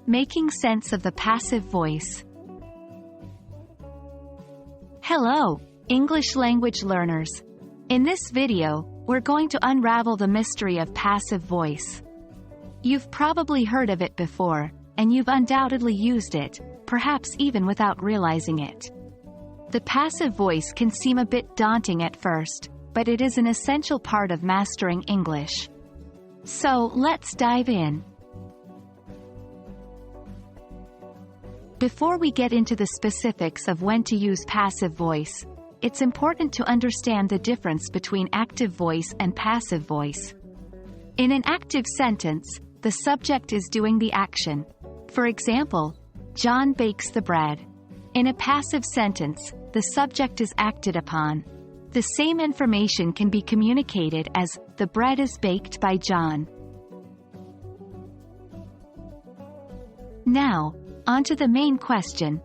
Making sense of the passive voice. Hello, English language learners. In this video, we're going to unravel the mystery of passive voice. You've probably heard of it before, and you've undoubtedly used it, perhaps even without realizing it. The passive voice can seem a bit daunting at first, but it is an essential part of mastering English. So, let's dive in. Before we get into the specifics of when to use passive voice, it's important to understand the difference between active voice and passive voice. In an active sentence, the subject is doing the action. For example, John bakes the bread. In a passive sentence, the subject is acted upon. The same information can be communicated as, the bread is baked by John. Now, on to the main question.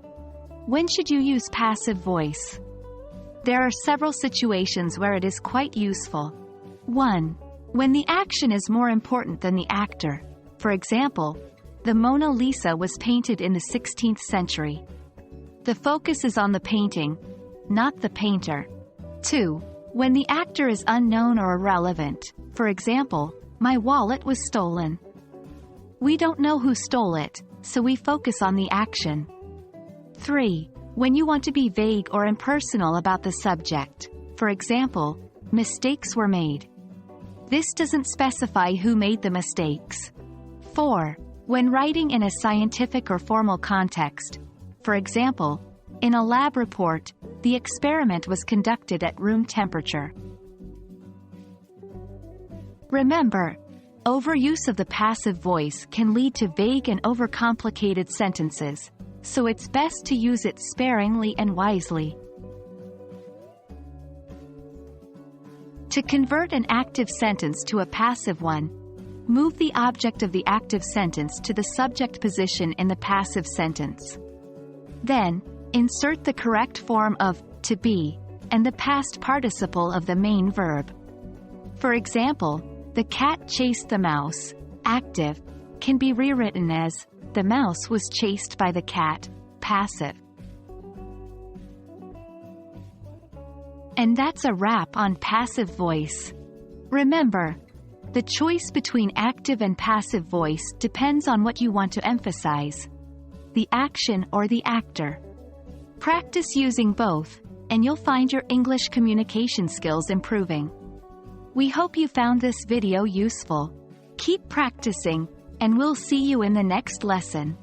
When should you use passive voice? There are several situations where it is quite useful. 1. When the action is more important than the actor. For example, the Mona Lisa was painted in the 16th century. The focus is on the painting, not the painter. 2. When the actor is unknown or irrelevant. For example, my wallet was stolen. We don't know who stole it, so we focus on the action. 3. When you want to be vague or impersonal about the subject. For example, mistakes were made. This doesn't specify who made the mistakes. 4. When writing in a scientific or formal context. For example, in a lab report, the experiment was conducted at room temperature. Remember, overuse of the passive voice can lead to vague and overcomplicated sentences, so it's best to use it sparingly and wisely. To convert an active sentence to a passive one, move the object of the active sentence to the subject position in the passive sentence. Then, insert the correct form of to be and the past participle of the main verb. For example, the cat chased the mouse, active, can be rewritten as, the mouse was chased by the cat, passive. And that's a wrap on passive voice. Remember, the choice between active and passive voice depends on what you want to emphasize, the action or the actor. Practice using both, and you'll find your English communication skills improving. We hope you found this video useful. Keep practicing, and we'll see you in the next lesson.